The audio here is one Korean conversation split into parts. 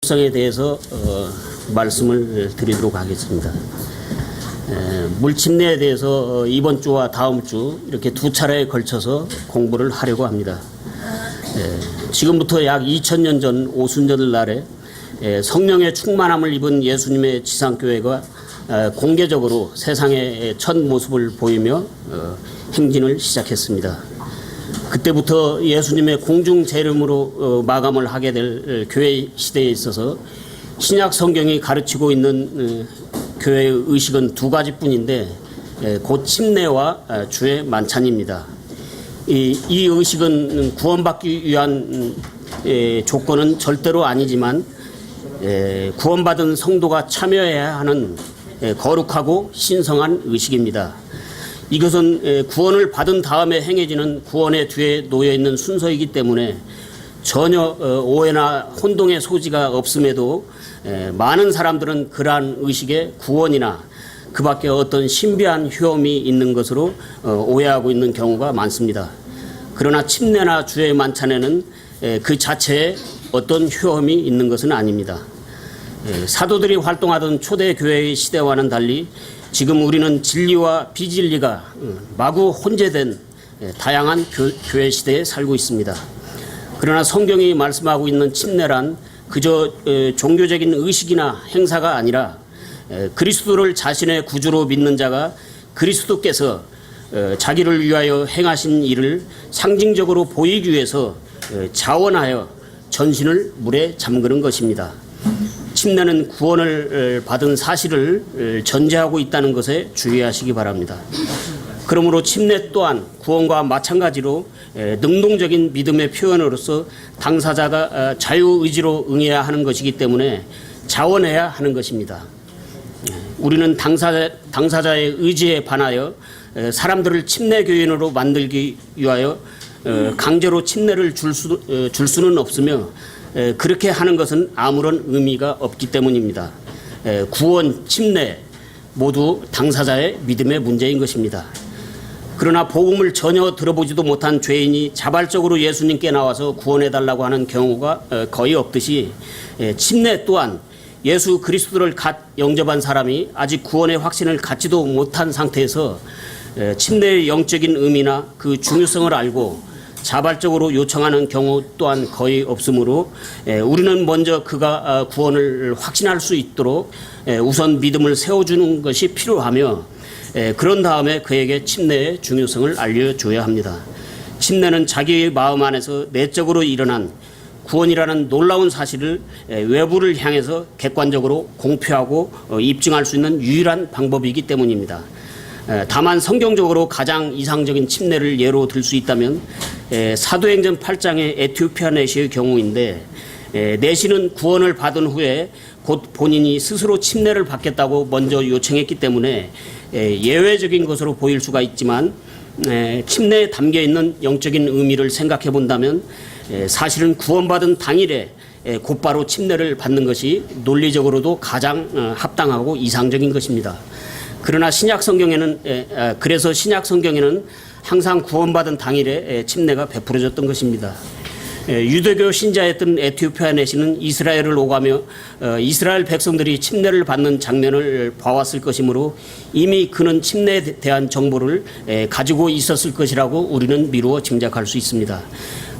성에 대해서 말씀을 드리도록 하겠습니다. 물침례에 대해서 이번 주와 다음 주 이렇게 두 차례에 걸쳐서 공부를 하려고 합니다. 지금부터 약 2000년 전 오순절 날에 성령의 충만함을 입은 예수님의 지상교회가 공개적으로 세상의 첫 모습을 보이며 행진을 시작했습니다. 그때부터 예수님의 공중 재림으로 마감을 하게 될 교회 시대에 있어서 신약 성경이 가르치고 있는 교회의 의식은 두 가지뿐인데 곧 침례와 주의 만찬입니다. 이 의식은 구원받기 위한 조건은 절대로 아니지만 구원받은 성도가 참여해야 하는 거룩하고 신성한 의식입니다. 이것은 구원을 받은 다음에 행해지는 구원의 뒤에 놓여있는 순서이기 때문에 전혀 오해나 혼동의 소지가 없음에도 많은 사람들은 그러한 의식에 구원이나 그 밖에 어떤 신비한 효험이 있는 것으로 오해하고 있는 경우가 많습니다. 그러나 침례나 주의 만찬에는 그 자체에 어떤 효험이 있는 것은 아닙니다. 사도들이 활동하던 초대교회의 시대와는 달리 지금 우리는 진리와 비진리가 마구 혼재된 다양한 교회 시대에 살고 있습니다. 그러나 성경이 말씀하고 있는 침례란 그저 종교적인 의식이나 행사가 아니라 그리스도를 자신의 구주로 믿는 자가 그리스도께서 자기를 위하여 행하신 일을 상징적으로 보이기 위해서 자원하여 전신을 물에 잠그는 것입니다. 침례는 구원을 받은 사실을 전제하고 있다는 것에 주의하시기 바랍니다. 그러므로 침례 또한 구원과 마찬가지로 능동적인 믿음의 표현으로서 당사자가 자유의지로 응해야 하는 것이기 때문에 자원해야 하는 것입니다. 우리는 당사자의 의지에 반하여 사람들을 침례교인으로 만들기 위하여 강제로 침례를 줄 수는 없으며 그렇게 하는 것은 아무런 의미가 없기 때문입니다. 구원, 침례 모두 당사자의 믿음의 문제인 것입니다. 그러나 복음을 전혀 들어보지도 못한 죄인이 자발적으로 예수님께 나와서 구원해달라고 하는 경우가 거의 없듯이 침례 또한 예수 그리스도를 갓 영접한 사람이 아직 구원의 확신을 갖지도 못한 상태에서 침례의 영적인 의미나 그 중요성을 알고 자발적으로 요청하는 경우 또한 거의 없으므로 우리는 먼저 그가 구원을 확신할 수 있도록 우선 믿음을 세워주는 것이 필요하며 그런 다음에 그에게 침례의 중요성을 알려줘야 합니다. 침례는 자기의 마음 안에서 내적으로 일어난 구원이라는 놀라운 사실을 외부를 향해서 객관적으로 공표하고 입증할 수 있는 유일한 방법이기 때문입니다. 다만 성경적으로 가장 이상적인 침례를 예로 들 수 있다면 사도행전 8장의 에티오피아 내시의 경우인데 내시는 구원을 받은 후에 곧 본인이 스스로 침례를 받겠다고 먼저 요청했기 때문에 예외적인 것으로 보일 수가 있지만 침례에 담겨있는 영적인 의미를 생각해 본다면 사실은 구원받은 당일에 곧바로 침례를 받는 것이 논리적으로도 가장 합당하고 이상적인 것입니다. 그러나 신약 성경에는 항상 구원받은 당일에 침례가 베풀어졌던 것입니다. 유대교 신자였던 에티오피아 내시는 이스라엘을 오가며 이스라엘 백성들이 침례를 받는 장면을 봐왔을 것이므로 이미 그는 침례에 대한 정보를 가지고 있었을 것이라고 우리는 미루어 짐작할 수 있습니다.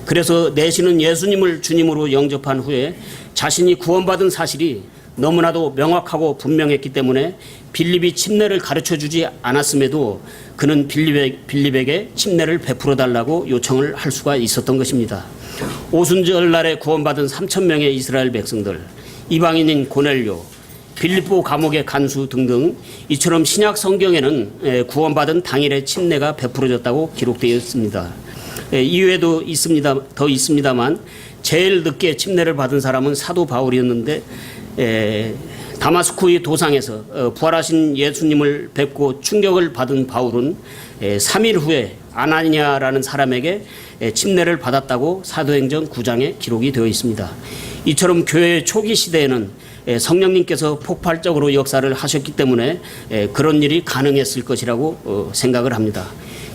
그래서 내시는 예수님을 주님으로 영접한 후에 자신이 구원받은 사실이 너무나도 명확하고 분명했기 때문에 빌립이 침례를 가르쳐주지 않았음에도 그는 빌립에게 침례를 베풀어달라고 요청을 할 수가 있었던 것입니다. 오순절 날에 구원받은 3,000명의 이스라엘 백성들, 이방인인 고넬료, 빌립보 감옥의 간수 등등 이처럼 신약 성경에는 구원받은 당일에 침례가 베풀어졌다고 기록되어 있습니다. 이외에도 더 있습니다만 제일 늦게 침례를 받은 사람은 사도 바울이었는데 다마스쿠의 도상에서 부활하신 예수님을 뵙고 충격을 받은 바울은 3일 후에 아나니아라는 사람에게 침례를 받았다고 사도행전 9장에 기록이 되어 있습니다. 이처럼 교회 초기 시대에는 성령님께서 폭발적으로 역사를 하셨기 때문에 그런 일이 가능했을 것이라고 생각을 합니다.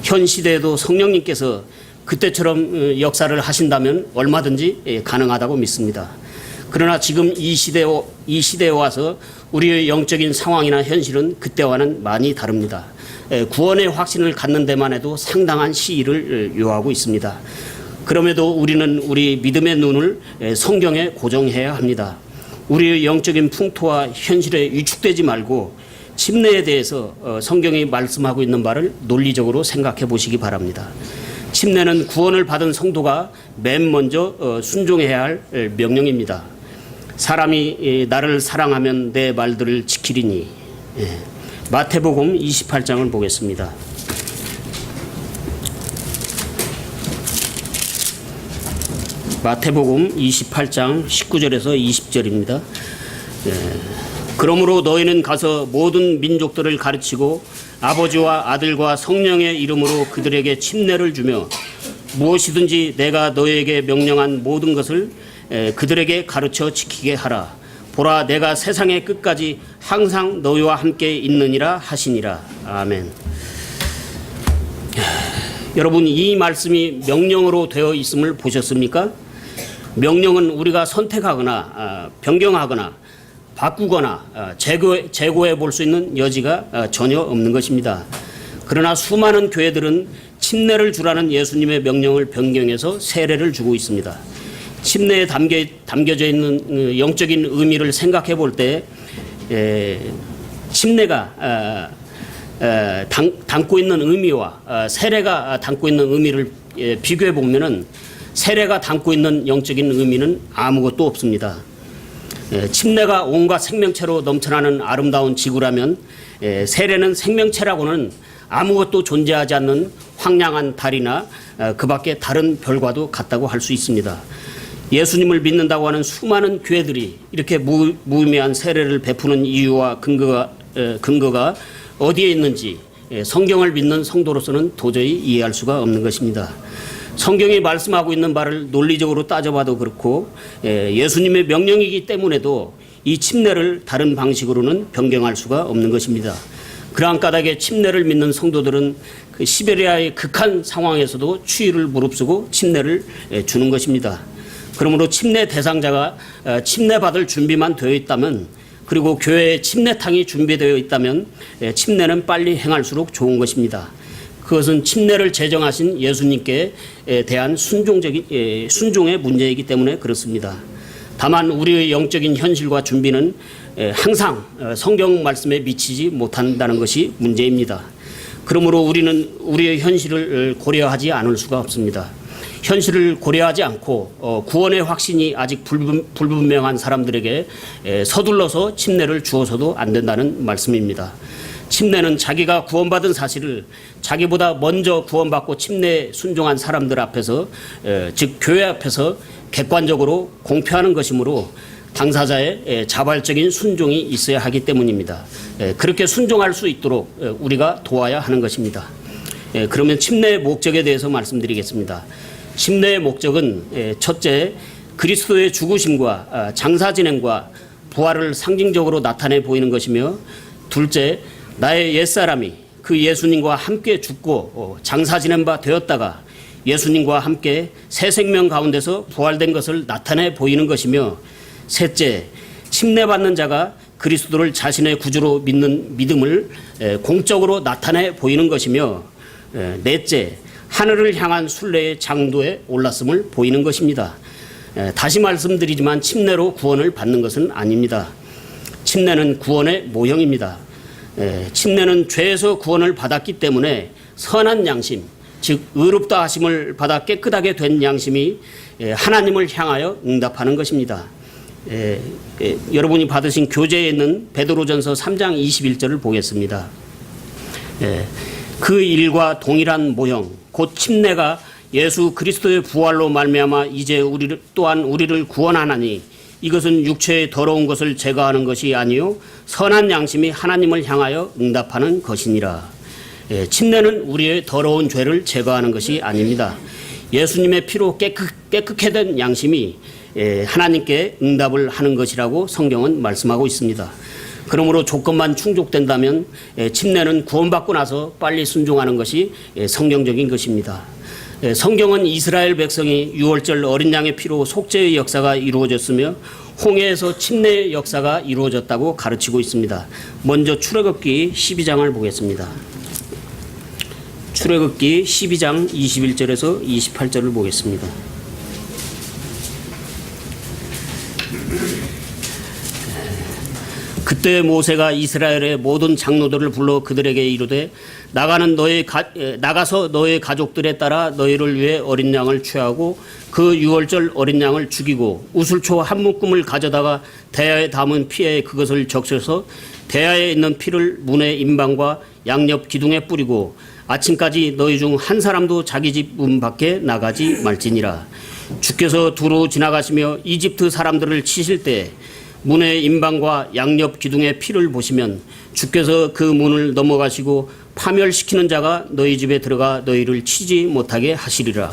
현 시대에도 성령님께서 그때처럼 역사를 하신다면 얼마든지 가능하다고 믿습니다. 그러나 지금 이 시대에 와서 우리의 영적인 상황이나 현실은 그때와는 많이 다릅니다. 구원의 확신을 갖는 데만 해도 상당한 시일을 요하고 있습니다. 그럼에도 우리는 우리 믿음의 눈을 성경에 고정해야 합니다. 우리의 영적인 풍토와 현실에 위축되지 말고 침례에 대해서 성경이 말씀하고 있는 바를 논리적으로 생각해 보시기 바랍니다. 침례는 구원을 받은 성도가 맨 먼저 순종해야 할 명령입니다. 사람이 나를 사랑하면 내 말들을 지키리니. 마태복음 28장을 보겠습니다. 마태복음 28장 19절에서 20절입니다. 그러므로 너희는 가서 모든 민족들을 가르치고 아버지와 아들과 성령의 이름으로 그들에게 침례를 주며 무엇이든지 내가 너희에게 명령한 모든 것을 그들에게 가르쳐 지키게 하라. 보라, 내가 세상의 끝까지 항상 너희와 함께 있느니라 하시니라. 아멘. 여러분, 이 말씀이 명령으로 되어 있음을 보셨습니까? 명령은 우리가 선택하거나 변경하거나 바꾸거나 재고해 볼 수 있는 여지가 전혀 없는 것입니다. 그러나 수많은 교회들은 침례를 주라는 예수님의 명령을 변경해서 세례를 주고 있습니다. 침례에 담겨져 있는 영적인 의미를 생각해 볼 때 침례가 담고 있는 의미와 세례가 담고 있는 의미를 비교해 보면은 세례가 담고 있는 영적인 의미는 아무것도 없습니다. 침례가 온갖 생명체로 넘쳐나는 아름다운 지구라면 세례는 생명체라고는 아무것도 존재하지 않는 황량한 달이나 그 밖에 다른 별과도 같다고 할 수 있습니다. 예수님을 믿는다고 하는 수많은 교회들이 이렇게 무의미한 세례를 베푸는 이유와 근거가 어디에 있는지 성경을 믿는 성도로서는 도저히 이해할 수가 없는 것입니다. 성경이 말씀하고 있는 바를 논리적으로 따져봐도 그렇고 예수님의 명령이기 때문에도 이 침례를 다른 방식으로는 변경할 수가 없는 것입니다. 그러한 까닭에 침례를 믿는 성도들은 그 시베리아의 극한 상황에서도 추위를 무릅쓰고 침례를 주는 것입니다. 그러므로 침례 대상자가 침례받을 준비만 되어 있다면, 그리고 교회에 침례탕이 준비되어 있다면 침례는 빨리 행할수록 좋은 것입니다. 그것은 침례를 제정하신 예수님께 대한 순종의 문제이기 때문에 그렇습니다. 다만 우리의 영적인 현실과 준비는 항상 성경 말씀에 미치지 못한다는 것이 문제입니다. 그러므로 우리는 우리의 현실을 고려하지 않을 수가 없습니다. 현실을 고려하지 않고 구원의 확신이 아직 불분명한 사람들에게 서둘러서 침례를 주어서도 안 된다는 말씀입니다. 침례는 자기가 구원받은 사실을 자기보다 먼저 구원받고 침례에 순종한 사람들 앞에서, 즉 교회 앞에서 객관적으로 공표하는 것이므로 당사자의 자발적인 순종이 있어야 하기 때문입니다. 그렇게 순종할 수 있도록 우리가 도와야 하는 것입니다. 그러면 침례의 목적에 대해서 말씀드리겠습니다. 침례의 목적은 첫째, 그리스도의 죽으심과 장사 진행과 부활을 상징적으로 나타내 보이는 것이며, 둘째, 나의 옛사람이 그 예수님과 함께 죽고 장사 지낸 바 되었다가 예수님과 함께 새 생명 가운데서 부활된 것을 나타내 보이는 것이며, 셋째, 침례받는 자가 그리스도를 자신의 구주로 믿는 믿음을 공적으로 나타내 보이는 것이며, 넷째, 하늘을 향한 순례의 장도에 올랐음을 보이는 것입니다. 다시 말씀드리지만 침례로 구원을 받는 것은 아닙니다. 침례는 구원의 모형입니다. 침례는 죄에서 구원을 받았기 때문에 선한 양심, 즉 의롭다 하심을 받아 깨끗하게 된 양심이 하나님을 향하여 응답하는 것입니다. 여러분이 받으신 교재에 있는 베드로전서 3장 21절을 보겠습니다. 그 일과 동일한 모형, 곧 침례가 예수 그리스도의 부활로 말미암아 이제 우리를 구원하나니, 이것은 육체의 더러운 것을 제거하는 것이 아니요 선한 양심이 하나님을 향하여 응답하는 것이니라. 침례는 우리의 더러운 죄를 제거하는 것이 아닙니다. 예수님의 피로 깨끗게 된 양심이 하나님께 응답을 하는 것이라고 성경은 말씀하고 있습니다. 그러므로 조건만 충족된다면 침례는 구원받고 나서 빨리 순종하는 것이 성경적인 것입니다. 성경은 이스라엘 백성이 유월절 어린 양의 피로 속죄의 역사가 이루어졌으며 홍해에서 침례의 역사가 이루어졌다고 가르치고 있습니다. 먼저 출애굽기 12장을 보겠습니다. 출애굽기 12장 21절에서 28절을 보겠습니다. 그때 모세가 이스라엘의 모든 장로들을 불러 그들에게 이르되 나가서 너의 가족들에 따라 너희를 위해 어린 양을 취하고 그 유월절 어린 양을 죽이고 우슬초 한 묶음을 가져다가 대야에 담은 피에 그것을 적셔서 대야에 있는 피를 문의 임방과 양옆 기둥에 뿌리고 아침까지 너희 중 한 사람도 자기 집 문 밖에 나가지 말지니라. 주께서 두루 지나가시며 이집트 사람들을 치실 때 문의 임방과 양옆 기둥의 피를 보시면 주께서 그 문을 넘어가시고 파멸시키는 자가 너희 집에 들어가 너희를 치지 못하게 하시리라.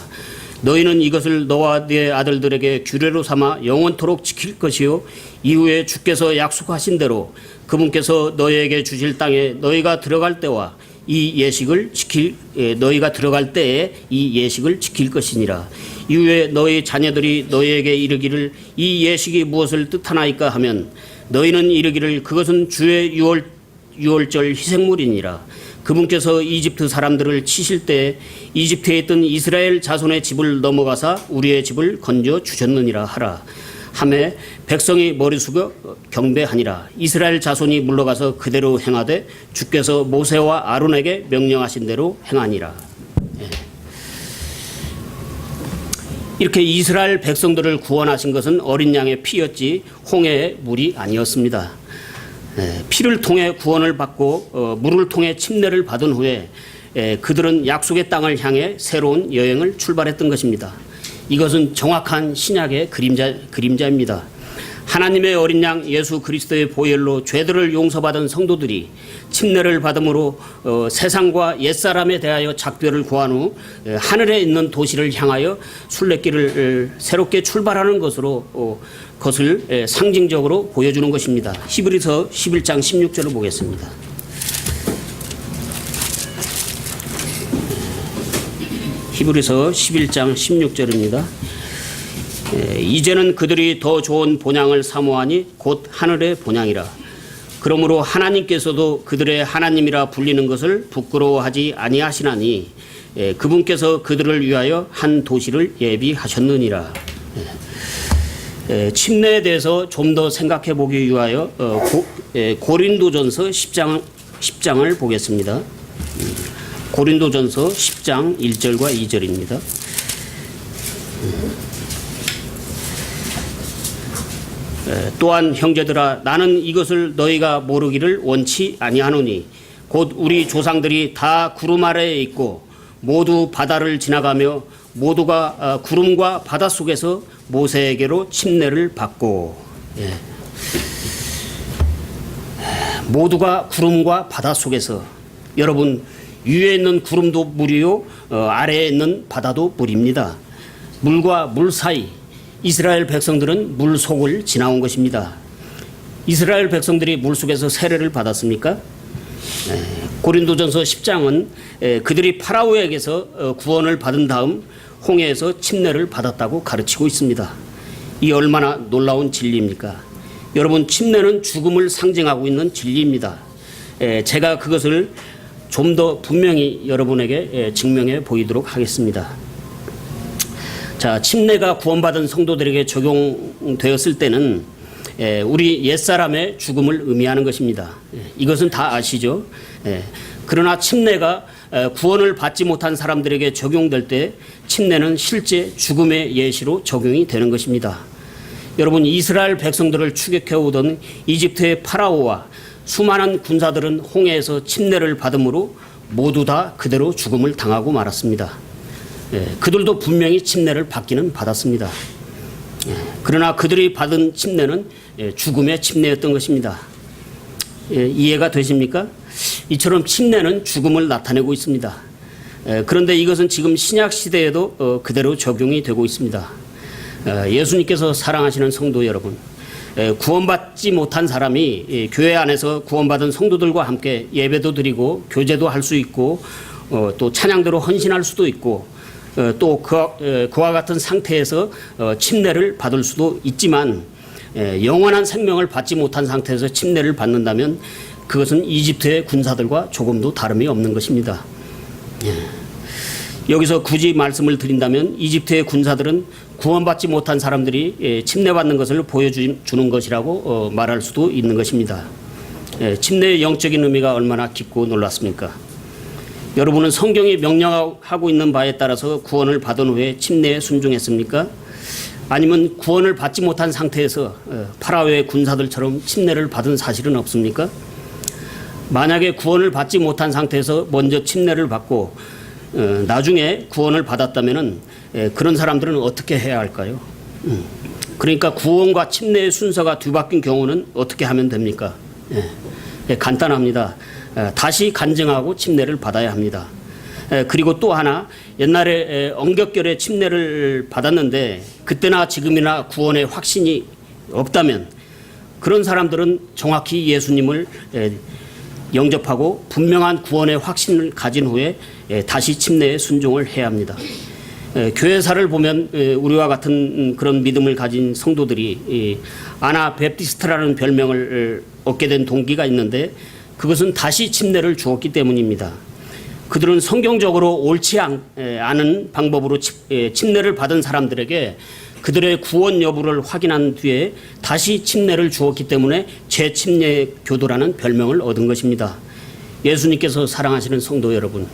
너희는 이것을 너와 네 아들들에게 규례로 삼아 영원토록 지킬 것이요 이후에 주께서 약속하신 대로 그분께서 너희에게 주실 땅에 너희가 들어갈 때와 이 예식을 너희가 들어갈 때에 이 예식을 지킬 것이니라. 이후에 너희 자녀들이 너희에게 이르기를 이 예식이 무엇을 뜻하나이까 하면 너희는 이르기를 그것은 주의 유월절 희생물이니라. 그분께서 이집트 사람들을 치실 때 이집트에 있던 이스라엘 자손의 집을 넘어가사 우리의 집을 건져 주셨느니라 하라. 하매 백성이 머리 숙여 경배하니라. 이스라엘 자손이 물러가서 그대로 행하되 주께서 모세와 아론에게 명령하신 대로 행하니라. 이렇게 이스라엘 백성들을 구원하신 것은 어린 양의 피였지 홍해의 물이 아니었습니다. 피를 통해 구원을 받고 물을 통해 침례를 받은 후에 그들은 약속의 땅을 향해 새로운 여행을 출발했던 것입니다. 이것은 정확한 신약의 그림자입니다. 하나님의 어린 양 예수 그리스도의 보혈로 죄들을 용서받은 성도들이 침례를 받음으로 세상과 옛사람에 대하여 작별을 구한 후 하늘에 있는 도시를 향하여 순례길을 새롭게 출발하는 것으로 그것을 상징적으로 보여주는 것입니다. 히브리서 11장 16절을 보겠습니다. 히브리서 11장 16절입니다. 이제는 그들이 더 좋은 본향을 사모하니 곧 하늘의 본향이라. 그러므로 하나님께서도 그들의 하나님이라 불리는 것을 부끄러워하지 아니하시나니 그분께서 그들을 위하여 한 도시를 예비하셨느니라. 침례에 대해서 좀 더 생각해 보기 위하여 고린도전서 10장을 보겠습니다. 고린도전서 10장 1절과 2절입니다. 또한 형제들아 나는 이것을 너희가 모르기를 원치 아니하노니 곧 우리 조상들이 다 구름 아래에 있고 모두 바다를 지나가며 모두가 구름과 바다 속에서 모세에게로 침례를 받고 모두가 구름과 바다 속에서 여러분 위에 있는 구름도 물이요 아래에 있는 바다도 물입니다. 물과 물 사이 이스라엘 백성들은 물 속을 지나온 것입니다. 이스라엘 백성들이 물 속에서 세례를 받았습니까? 고린도전서 10장은 그들이 파라오에게서 구원을 받은 다음 홍해에서 침례를 받았다고 가르치고 있습니다. 이 얼마나 놀라운 진리입니까? 여러분 침례는 죽음을 상징하고 있는 진리입니다. 제가 그것을 좀 더 분명히 여러분에게 증명해 보이도록 하겠습니다. 자, 침례가 구원받은 성도들에게 적용되었을 때는 우리 옛사람의 죽음을 의미하는 것입니다. 이것은 다 아시죠? 그러나 침례가 구원을 받지 못한 사람들에게 적용될 때 침례는 실제 죽음의 예시로 적용이 되는 것입니다. 여러분 이스라엘 백성들을 추격해오던 이집트의 파라오와 수많은 군사들은 홍해에서 침례를 받음으로 모두 다 그대로 죽음을 당하고 말았습니다. 그들도 분명히 침례를 받기는 받았습니다. 그러나 그들이 받은 침례는 죽음의 침례였던 것입니다. 이해가 되십니까? 이처럼 침례는 죽음을 나타내고 있습니다. 그런데 이것은 지금 신약 시대에도 그대로 적용이 되고 있습니다. 예수님께서 사랑하시는 성도 여러분, 구원받지 못한 사람이 교회 안에서 구원받은 성도들과 함께 예배도 드리고 교제도 할 수 있고 또 찬양대로 헌신할 수도 있고 또 그와 같은 상태에서 침례를 받을 수도 있지만 영원한 생명을 받지 못한 상태에서 침례를 받는다면 그것은 이집트의 군사들과 조금도 다름이 없는 것입니다. 여기서 굳이 말씀을 드린다면 이집트의 군사들은 구원받지 못한 사람들이 침례받는 것을 보여주는 것이라고 말할 수도 있는 것입니다. 침례의 영적인 의미가 얼마나 깊고 놀랍습니까? 여러분은 성경이 명령하고 있는 바에 따라서 구원을 받은 후에 침례에 순종했습니까? 아니면 구원을 받지 못한 상태에서 파라오의 군사들처럼 침례를 받은 사실은 없습니까? 만약에 구원을 받지 못한 상태에서 먼저 침례를 받고 나중에 구원을 받았다면 그런 사람들은 어떻게 해야 할까요? 그러니까 구원과 침례의 순서가 뒤바뀐 경우는 어떻게 하면 됩니까? 간단합니다. 다시 간증하고 침례를 받아야 합니다. 그리고 또 하나, 옛날에 엉격결에 침례를 받았는데 그때나 지금이나 구원의 확신이 없다면 그런 사람들은 정확히 예수님을 영접하고 분명한 구원의 확신을 가진 후에 다시 침례에 순종을 해야 합니다. 교회사를 보면 우리와 같은 그런 믿음을 가진 성도들이 아나베프티스트라는 별명을 얻게 된 동기가 있는데 그것은 다시 침례를 주었기 때문입니다. 그들은 성경적으로 옳지 않은 방법으로 침례를 받은 사람들에게 그들의 구원 여부를 확인한 뒤에 다시 침례를 주었기 때문에 재침례 교도라는 별명을 얻은 것입니다. 예수님께서 사랑하시는 성도 여러분,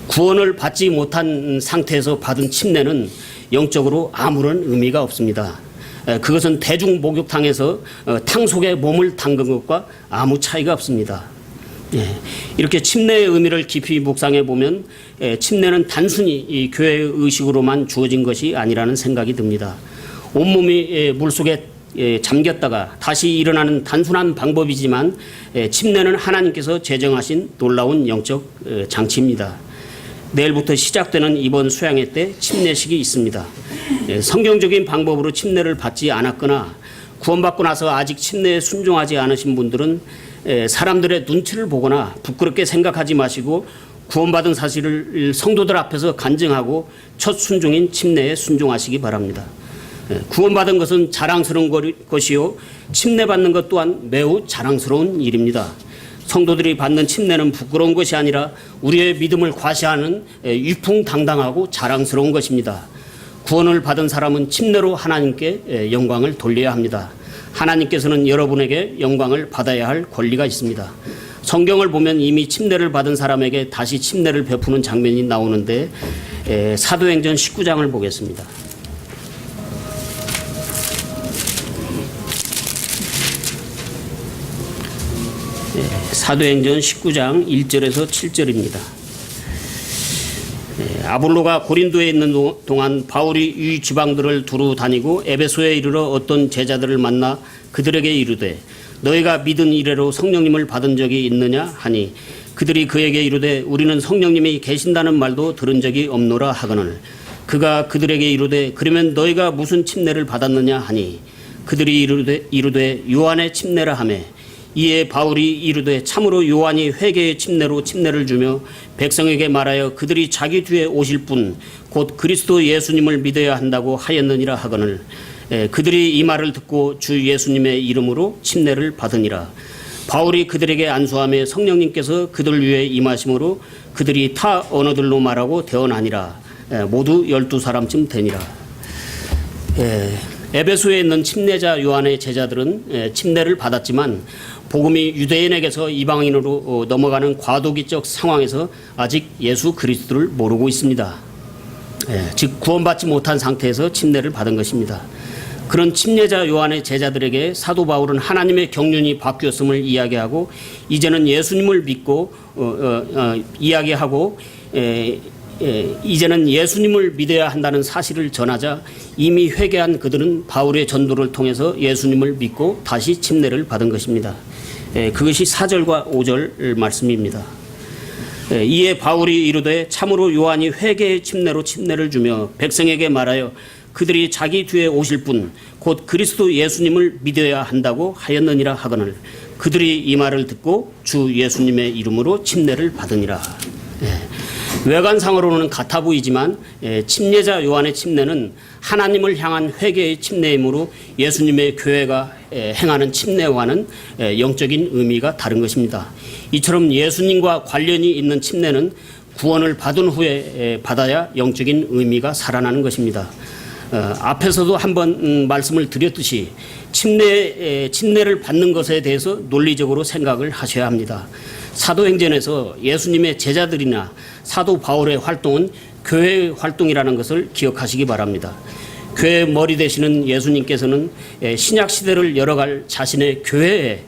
구원을 받지 못한 상태에서 받은 침례는 영적으로 아무런 의미가 없습니다. 그것은 대중 목욕탕에서 탕 속에 몸을 담근 것과 아무 차이가 없습니다. 이렇게 침례의 의미를 깊이 묵상해 보면 침례는 단순히 이 교회의 의식으로만 주어진 것이 아니라는 생각이 듭니다. 온몸이 물속에 잠겼다가 다시 일어나는 단순한 방법이지만 침례는 하나님께서 제정하신 놀라운 영적 장치입니다. 내일부터 시작되는 이번 수양회 때 침례식이 있습니다. 성경적인 방법으로 침례를 받지 않았거나 구원받고 나서 아직 침례에 순종하지 않으신 분들은 사람들의 눈치를 보거나 부끄럽게 생각하지 마시고 구원받은 사실을 성도들 앞에서 간증하고 첫 순종인 침례에 순종하시기 바랍니다. 구원받은 것은 자랑스러운 것이요 침례받는 것 또한 매우 자랑스러운 일입니다. 성도들이 받는 침례는 부끄러운 것이 아니라 우리의 믿음을 과시하는 위풍당당하고 자랑스러운 것입니다. 구원을 받은 사람은 침례로 하나님께 영광을 돌려야 합니다. 하나님께서는 여러분에게 영광을 받아야 할 권리가 있습니다. 성경을 보면 이미 침례를 받은 사람에게 다시 침례를 베푸는 장면이 나오는데 사도행전 19장을 보겠습니다. 사도행전 19장 1절에서 7절입니다. 아볼로가 고린도에 있는 동안 바울이 이 지방들을 두루 다니고 에베소에 이르러 어떤 제자들을 만나 그들에게 이르되 너희가 믿은 이래로 성령님을 받은 적이 있느냐 하니 그들이 그에게 이르되 우리는 성령님이 계신다는 말도 들은 적이 없노라 하거늘 그가 그들에게 이르되 그러면 너희가 무슨 침례를 받았느냐 하니 그들이 이르되 요한의 침례라 하매 이에 바울이 이르되 참으로 요한이 회개의 침례로 침례를 주며 백성에게 말하여 그들이 자기 뒤에 오실 분 곧 그리스도 예수님을 믿어야 한다고 하였느니라 하거늘 그들이 이 말을 듣고 주 예수님의 이름으로 침례를 받으니라. 바울이 그들에게 안수하며 성령님께서 그들 위에 임하심으로 그들이 타 언어들로 말하고 대언하니라. 모두 12사람쯤 되니라. 에베소에 있는 침례자 요한의 제자들은 침례를 받았지만 복음이 유대인에게서 이방인으로 넘어가는 과도기적 상황에서 아직 예수 그리스도를 모르고 있습니다. 즉 구원받지 못한 상태에서 침례를 받은 것입니다. 그런 침례자 요한의 제자들에게 사도 바울은 하나님의 경륜이 바뀌었음을 이야기하고 이제는 예수님을 믿고 이야기하고 이제는 예수님을 믿어야 한다는 사실을 전하자 이미 회개한 그들은 바울의 전도를 통해서 예수님을 믿고 다시 침례를 받은 것입니다. 그것이 4절과 5절 말씀입니다. 이에 바울이 이르되 참으로 요한이 회개의 침례로 침례를 주며 백성에게 말하여 그들이 자기 뒤에 오실 분 곧 그리스도 예수님을 믿어야 한다고 하였느니라 하거늘 그들이 이 말을 듣고 주 예수님의 이름으로 침례를 받으니라. 외관상으로는 같아 보이지만 침례자 요한의 침례는 하나님을 향한 회개의 침례이므로 예수님의 교회가 행하는 침례와는 영적인 의미가 다른 것입니다. 이처럼 예수님과 관련이 있는 침례는 구원을 받은 후에 받아야 영적인 의미가 살아나는 것입니다. 앞에서도 한번 말씀을 드렸듯이 침례를 받는 것에 대해서 논리적으로 생각을 하셔야 합니다. 사도행전에서 예수님의 제자들이나 사도 바울의 활동은 교회 활동이라는 것을 기억하시기 바랍니다. 교회의 머리 되시는 예수님께서는 신약 시대를 열어갈 자신의 교회에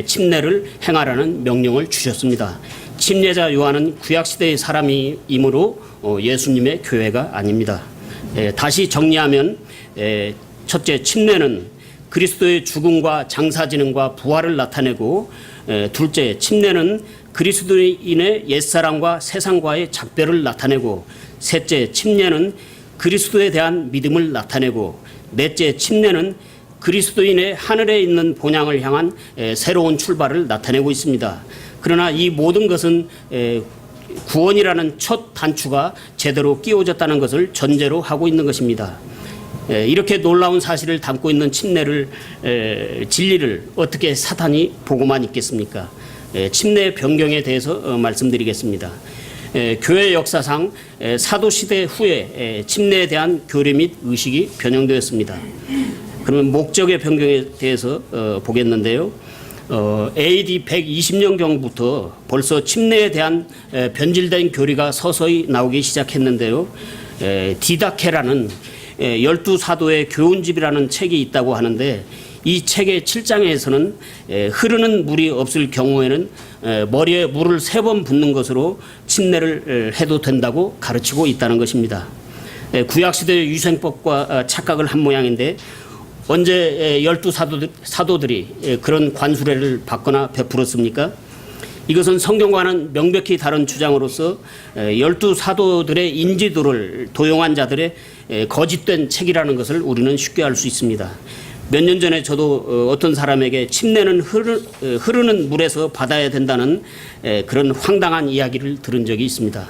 침례를 행하라는 명령을 주셨습니다. 침례자 요한은 구약 시대의 사람이므로 예수님의 교회가 아닙니다. 다시 정리하면 첫째, 침례는 그리스도의 죽음과 장사지능과 부활을 나타내고, 둘째, 침례는 그리스도인의 옛사람과 세상과의 작별을 나타내고, 셋째, 침례는 그리스도에 대한 믿음을 나타내고, 넷째, 침례는 그리스도인의 하늘에 있는 본향을 향한 새로운 출발을 나타내고 있습니다. 그러나 이 모든 것은 구원이라는 첫 단추가 제대로 끼워졌다는 것을 전제로 하고 있는 것입니다. 이렇게 놀라운 사실을 담고 있는 침례를 진리를 어떻게 사탄이 보고만 있겠습니까? 침례 변경에 대해서 말씀드리겠습니다. 교회 역사상 사도시대 후에 침례에 대한 교리 및 의식이 변형되었습니다. 그러면 목적의 변경에 대해서 보겠는데요. AD 120년 경부터 벌써 침례에 대한 변질된 교리가 서서히 나오기 시작했는데요. 디다케라는 12사도의 교훈집이라는 책이 있다고 하는데, 이 책의 7장에서는 흐르는 물이 없을 경우에는 머리에 물을 3번 붓는 것으로 침례를 해도 된다고 가르치고 있다는 것입니다. 구약시대의 유생법과 착각을 한 모양인데, 언제 12사도들이 그런 관수례를 받거나 베풀었습니까? 이것은 성경과는 명백히 다른 주장으로서 12사도들의 인지도를 도용한 자들의 거짓된 책이라는 것을 우리는 쉽게 알 수 있습니다. 몇 년 전에 저도 어떤 사람에게 침례는 흐르는 물에서 받아야 된다는 그런 황당한 이야기를 들은 적이 있습니다.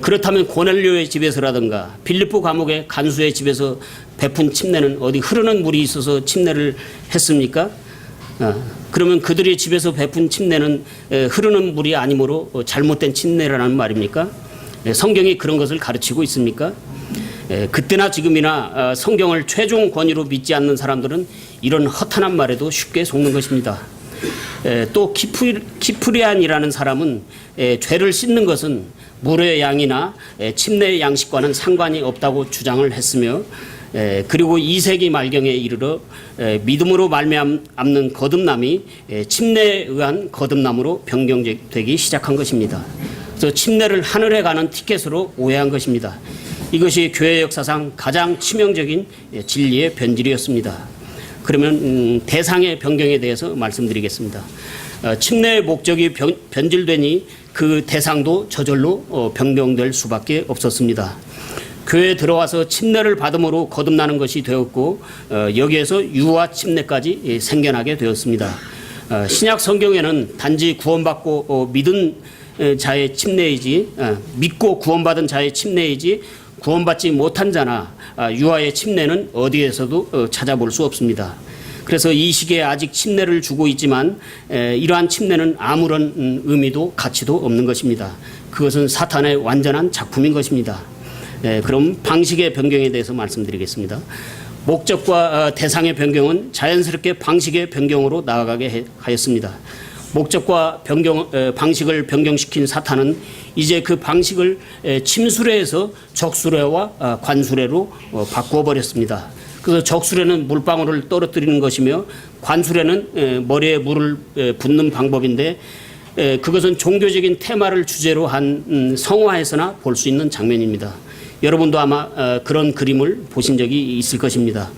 그렇다면 고넬료의 집에서라든가 빌립보 감옥의 간수의 집에서 베푼 침례는 어디 흐르는 물이 있어서 침례를 했습니까? 그러면 그들의 집에서 베푼 침례는 흐르는 물이 아니므로 잘못된 침례라는 말입니까? 성경이 그런 것을 가르치고 있습니까? 그때나 지금이나 성경을 최종 권위로 믿지 않는 사람들은 이런 허탄한 말에도 쉽게 속는 것입니다. 또 키프리안이라는 사람은 죄를 씻는 것은 물의 양이나 침례의 양식과는 상관이 없다고 주장을 했으며, 그리고 2세기 말경에 이르러 믿음으로 말미암는 거듭남이 침례에 의한 거듭남으로 변경되기 시작한 것입니다. 그래서 침례를 하늘에 가는 티켓으로 오해한 것입니다. 이것이 교회 역사상 가장 치명적인 진리의 변질이었습니다. 그러면 대상의 변경에 대해서 말씀드리겠습니다. 침례의 목적이 변질되니 그 대상도 저절로 변경될 수밖에 없었습니다. 교회에 들어와서 침례를 받음으로 거듭나는 것이 되었고, 여기에서 유아 침례까지 생겨나게 되었습니다. 신약 성경에는 단지 구원받고 믿은 자의 침례이지, 믿고 구원받은 자의 침례이지 구원받지 못한 자나 유아의 침례는 어디에서도 찾아볼 수 없습니다. 그래서 이 시기에 아직 침례를 주고 있지만 이러한 침례는 아무런 의미도 가치도 없는 것입니다. 그것은 사탄의 완전한 작품인 것입니다. 그럼 방식의 변경에 대해서 말씀드리겠습니다. 목적과 대상의 변경은 자연스럽게 방식의 변경으로 나아가게 하였습니다. 목적과 방식을 변경시킨 사탄은 이제 그 방식을 침수례에서 적수례와 관수례로 바꾸어 버렸습니다. 그래서 적수례는 물방울을 떨어뜨리는 것이며, 관수례는 머리에 물을 붓는 방법인데, 그것은 종교적인 테마를 주제로 한 성화에서나 볼 수 있는 장면입니다. 여러분도 아마 그런 그림을 보신 적이 있을 것입니다.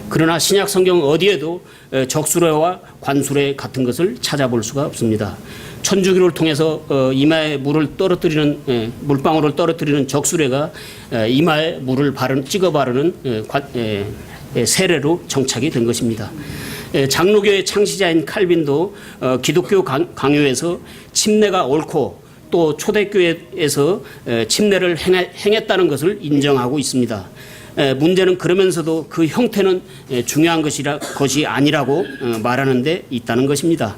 그러나 신약 성경 어디에도 적수례와 관수례 같은 것을 찾아볼 수가 없습니다. 천주교를 통해서 이마에 물을 떨어뜨리는 물방울을 떨어뜨리는 적수례가 이마에 물을 찍어 바르는 세례로 정착이 된 것입니다. 장로교의 창시자인 칼빈도 기독교 강요에서 침례가 옳고 또 초대교회에서 침례를 행했다는 것을 인정하고 있습니다. 문제는 그러면서도 그 형태는 중요한 것이 아니라고 말하는 데 있다는 것입니다.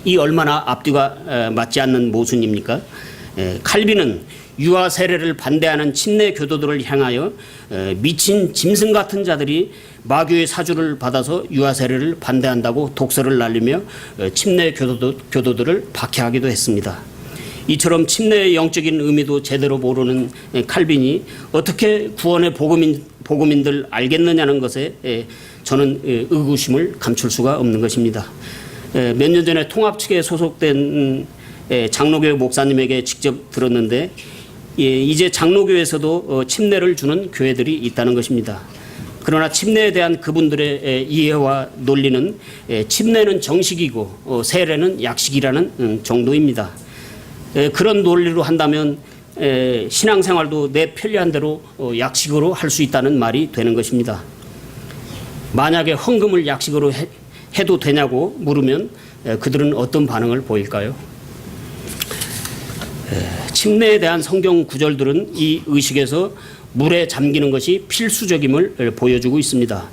이 얼마나 앞뒤가 맞지 않는 모순입니까? 칼빈은 유아 세례를 반대하는 침례 교도들을 향하여 미친 짐승 같은 자들이 마귀의 사주를 받아서 유아 세례를 반대한다고 독서를 날리며 침례 교도들을 박해하기도 했습니다. 이처럼 침례의 영적인 의미도 제대로 모르는 칼빈이 어떻게 구원의 복음인들 알겠느냐는 것에 저는 의구심을 감출 수가 없는 것입니다. 몇 년 전에 통합 측에 소속된 장로교회 목사님에게 직접 들었는데 이제 장로교회에서도 침례를 주는 교회들이 있다는 것입니다. 그러나 침례에 대한 그분들의 이해와 논리는 침례는 정식이고 세례는 약식이라는 정도입니다. 그런 논리로 한다면 신앙생활도 내 편리한 대로 약식으로 할 수 있다는 말이 되는 것입니다. 만약에 헌금을 약식으로 해도 되냐고 물으면 그들은 어떤 반응을 보일까요? 침례에 대한 성경 구절들은 이 의식에서 물에 잠기는 것이 필수적임을 보여주고 있습니다.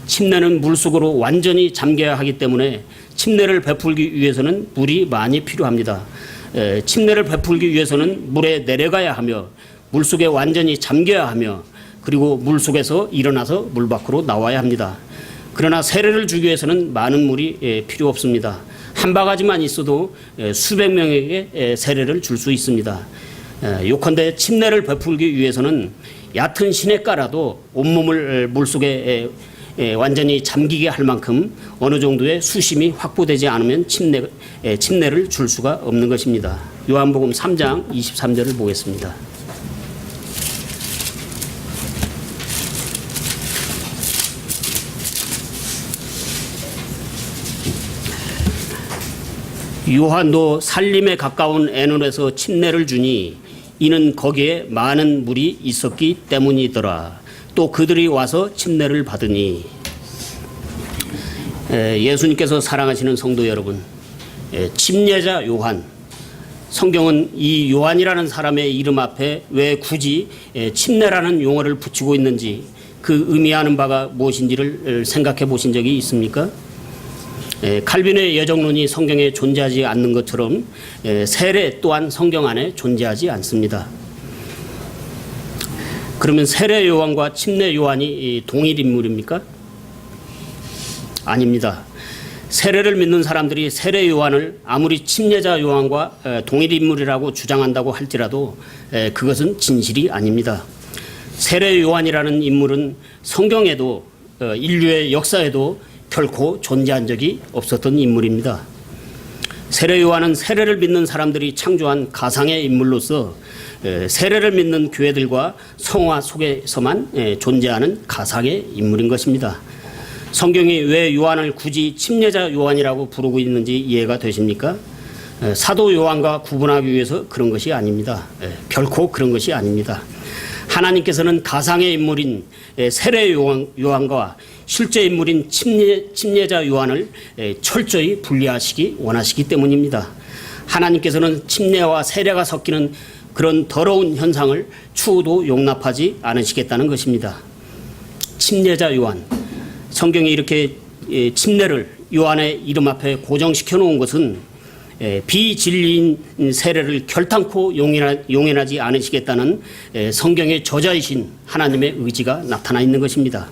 침례는 물속으로 완전히 잠겨야 하기 때문에 침례를 베풀기 위해서는 물이 많이 필요합니다. 침례를 베풀기 위해서는 물에 내려가야 하며 물속에 완전히 잠겨야 하며 그리고 물속에서 일어나서 물 밖으로 나와야 합니다. 그러나 세례를 주기 위해서는 많은 물이 필요 없습니다. 한 바가지만 있어도 수백 명에게 세례를 줄 수 있습니다. 요컨대 침례를 베풀기 위해서는 얕은 시냇가라도 온몸을 물속에 완전히 잠기게 할 만큼 어느 정도의 수심이 확보되지 않으면 침례를 줄 수가 없는 것입니다. 요한복음 3장 23절을 보겠습니다. 요한도 살림에 가까운 에논에서 침례를 주니 이는 거기에 많은 물이 있었기 때문이더라. 또 그들이 와서 침례를 받으니 예수님께서 사랑하시는 성도 여러분, 침례자 요한, 성경은 이 요한이라는 사람의 이름 앞에 왜 굳이 침례라는 용어를 붙이고 있는지 그 의미하는 바가 무엇인지를 생각해 보신 적이 있습니까? 칼빈의 예정론이 성경에 존재하지 않는 것처럼 세례 또한 성경 안에 존재하지 않습니다. 그러면 세례 요한과 침례 요한이 동일 인물입니까? 아닙니다. 세례를 믿는 사람들이 세례 요한을 아무리 침례자 요한과 동일 인물이라고 주장한다고 할지라도 그것은 진실이 아닙니다. 세례 요한이라는 인물은 성경에도 인류의 역사에도 결코 존재한 적이 없었던 인물입니다. 세례 요한은 세례를 믿는 사람들이 창조한 가상의 인물로서 세례를 믿는 교회들과 성화 속에서만 존재하는 가상의 인물인 것입니다. 성경이 왜 요한을 굳이 침례자 요한이라고 부르고 있는지 이해가 되십니까? 사도 요한과 구분하기 위해서 그런 것이 아닙니다. 결코 그런 것이 아닙니다. 하나님께서는 가상의 인물인 세례 요한과 실제 인물인 침례자 요한을 철저히 분리하시기 원하시기 때문입니다. 하나님께서는 침례와 세례가 섞이는 그런 더러운 현상을 추후도 용납하지 않으시겠다는 것입니다. 침례자 요한, 성경이 이렇게 침례를 요한의 이름 앞에 고정시켜 놓은 것은 비진리인 세례를 결탄코 용인하지 않으시겠다는 성경의 저자이신 하나님의 의지가 나타나 있는 것입니다.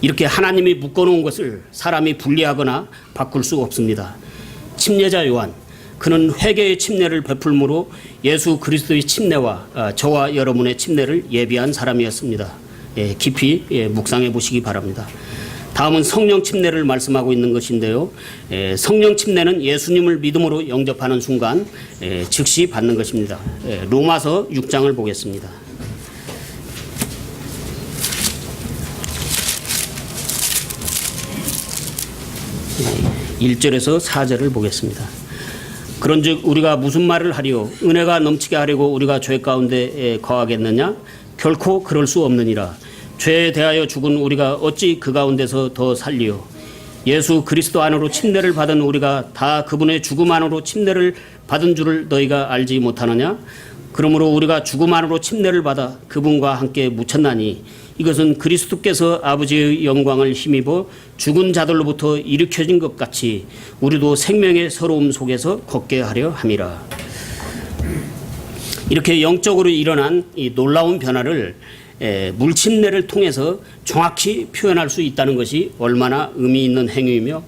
이렇게 하나님이 묶어놓은 것을 사람이 분리하거나 바꿀 수 없습니다. 침례자 요한, 그는 회개의 침례를 베풀므로 예수 그리스도의 침례와 저와 여러분의 침례를 예비한 사람이었습니다. 깊이 묵상해 보시기 바랍니다. 다음은 성령 침례를 말씀하고 있는 것인데요. 성령 침례는 예수님을 믿음으로 영접하는 순간 즉시 받는 것입니다. 로마서 6장을 보겠습니다. 1절에서 4절을 보겠습니다. 그런즉 우리가 무슨 말을 하리요? 은혜가 넘치게 하려고 우리가 죄 가운데 거하겠느냐? 결코 그럴 수 없느니라. 죄에 대하여 죽은 우리가 어찌 그 가운데서 더 살리요? 예수 그리스도 안으로 침례를 받은 우리가 다 그분의 죽음 안으로 침례를 받은 줄을 너희가 알지 못하느냐? 그러므로 우리가 죽음 안으로 침례를 받아 그분과 함께 묻혔나니 이것은 그리스도께서 아버지의 영광을 힘입어 죽은 자들로부터 일으켜진 것 같이 우리도 생명의 새로움 속에서 걷게 하려 함이라. 이렇게 영적으로 일어난 이 놀라운 변화를 물침례를 통해서 정확히 표현할 수 있다는 것이 얼마나 의미 있는 행위이며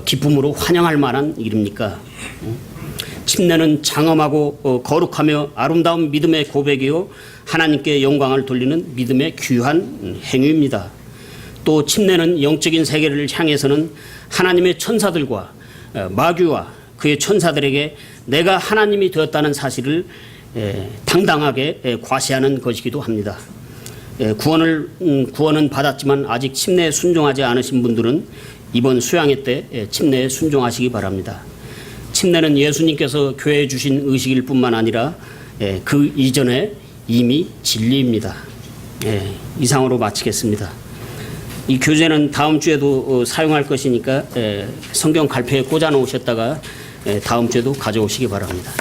기쁨으로 환영할 만한 일입니까? 침례는 장엄하고 거룩하며 아름다운 믿음의 고백이요 하나님께 영광을 돌리는 믿음의 귀한 행위입니다. 또 침례는 영적인 세계를 향해서는 하나님의 천사들과 마귀와 그의 천사들에게 내가 하나님이 되었다는 사실을 당당하게 과시하는 것이기도 합니다. 구원은 받았지만 아직 침례에 순종하지 않으신 분들은 이번 수양회 때 침례에 순종하시기 바랍니다. 침례는 예수님께서 교회에 주신 의식일 뿐만 아니라 그 이전에 이미 진리입니다. 이상으로 마치겠습니다. 이 교재는 다음 주에도 사용할 것이니까 성경 갈패에 꽂아 놓으셨다가 다음 주에도 가져오시기 바랍니다.